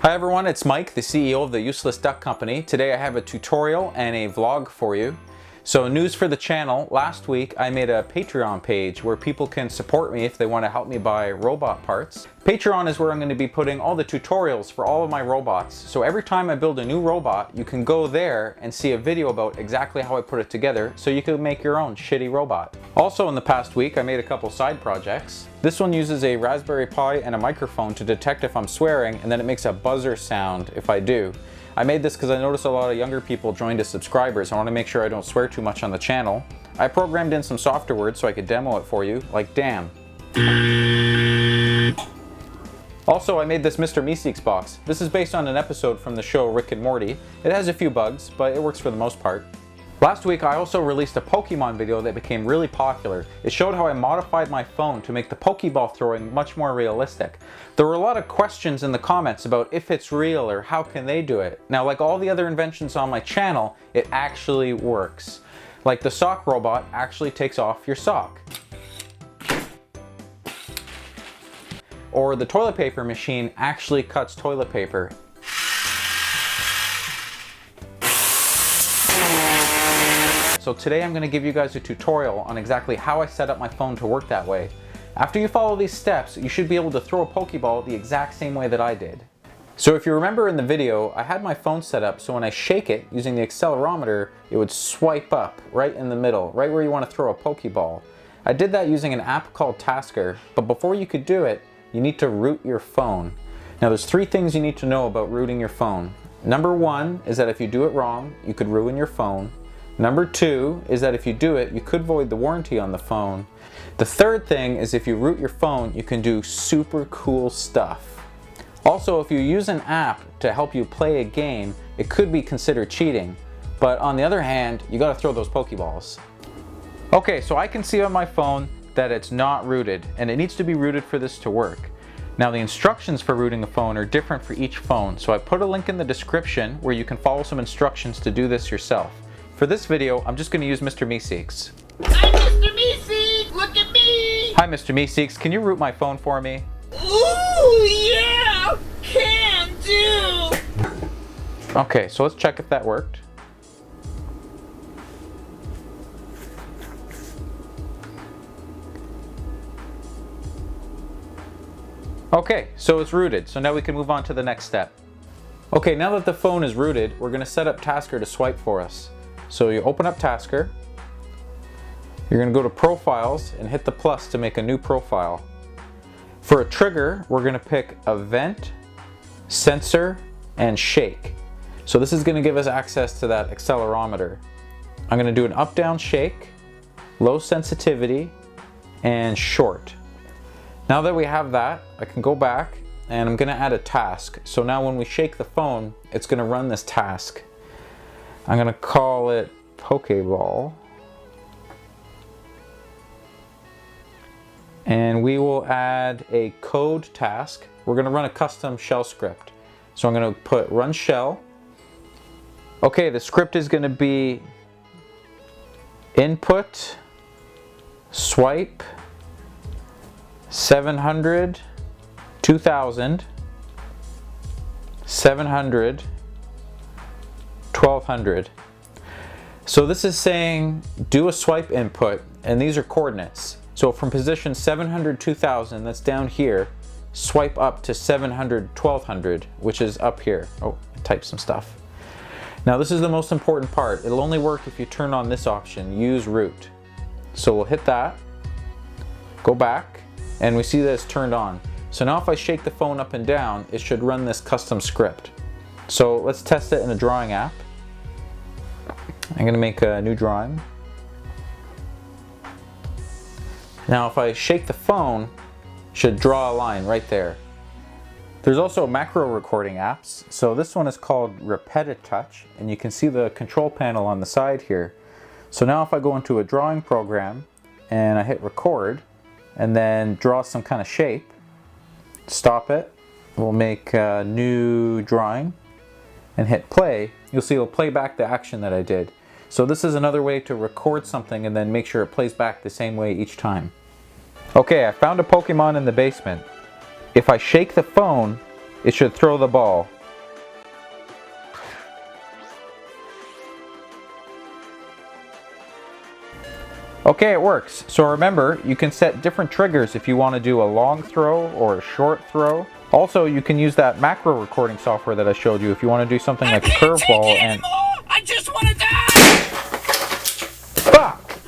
Hi everyone, it's Mike, the CEO of the Useless Duck Company. Today I have a tutorial and a vlog for you. So news for the channel, last week I made a Patreon page where people can support me if they want to help me buy robot parts. Patreon is where I'm going to be putting all the tutorials for all of my robots. So every time I build a new robot, you can go there and see a video about exactly how I put it together so you can make your own shitty robot. Also in the past week I made a couple side projects. This one uses a Raspberry Pi and a microphone to detect if I'm swearing, and then it makes a buzzer sound if I do. I made this because I noticed a lot of younger people joined as subscribers. I want to make sure I don't swear too much on the channel. I programmed in some softer words so I could demo it for you, like damn. Also, I made this Mr. Meeseeks box. This is based on an episode from the show Rick and Morty. It has a few bugs, but it works for the most part. Last week I also released a Pokemon video that became really popular. It showed how I modified my phone to make the Pokeball throwing much more realistic. There were a lot of questions in the comments about if it's real or how can they do it. Now, like all the other inventions on my channel, it actually works. Like the sock robot actually takes off your sock. Or the toilet paper machine actually cuts toilet paper. So today I'm going to give you guys a tutorial on exactly how I set up my phone to work that way. After you follow these steps, you should be able to throw a Pokeball the exact same way that I did. So if you remember in the video, I had my phone set up so when I shake it using the accelerometer, it would swipe up right in the middle, right where you want to throw a Pokeball. I did that using an app called Tasker, but before you could do it, you need to root your phone. Now there's 3 things you need to know about rooting your phone. Number 1 is that if you do it wrong, you could ruin your phone. Number 2 is that if you do it, you could void the warranty on the phone. The third thing is if you root your phone, you can do super cool stuff. Also, if you use an app to help you play a game, it could be considered cheating. But on the other hand, you gotta throw those Pokeballs. Okay, so I can see on my phone that it's not rooted, and it needs to be rooted for this to work. Now the instructions for rooting a phone are different for each phone, so I put a link in the description where you can follow some instructions to do this yourself. For this video, I'm just going to use Mr. Meeseeks. Hi, Mr. Meeseeks! Look at me! Hi, Mr. Meeseeks. Can you root my phone for me? Ooh, yeah! Can do! Okay, so let's check if that worked. Okay, so it's rooted. So now we can move on to the next step. Okay, now that the phone is rooted, we're going to set up Tasker to swipe for us. So you open up Tasker, you're going to go to Profiles and hit the plus to make a new profile. For a trigger, we're going to pick Event, Sensor, and Shake. So this is going to give us access to that accelerometer. I'm going to do an up-down shake, low sensitivity, and short. Now that we have that, I can go back and I'm going to add a task. So now when we shake the phone, it's going to run this task. I'm going to call it Pokeball. And we will add a code task. We're going to run a custom shell script. So I'm going to put run shell. Okay, the script is going to be input, swipe, 700, 2000, 700, 1200. So this is saying do a swipe input, and these are coordinates. So from position 700, 2000, that's down here, swipe up to 700, 1200, which is up here. Oh, I typed some stuff. Now this is the most important part. It'll only work if you turn on this option, use root. So we'll hit that, go back, and we see that it's turned on. So now if I shake the phone up and down, it should run this custom script. So let's test it in a drawing app. I'm going to make a new drawing. Now if I shake the phone, it should draw a line right there. There's also macro recording apps. So this one is called Touch, and you can see the control panel on the side here. So now if I go into a drawing program and I hit record and then draw some kind of shape, stop it, we'll make a new drawing and hit play, you'll see it'll play back the action that I did. So this is another way to record something and then make sure it plays back the same way each time. Okay, I found a Pokemon in the basement. If I shake the phone, it should throw the ball. Okay, it works. So remember, you can set different triggers if you want to do a long throw or a short throw. Also, you can use that macro recording software that I showed you if you want to do something like a curveball and... I just want to die! Fuck!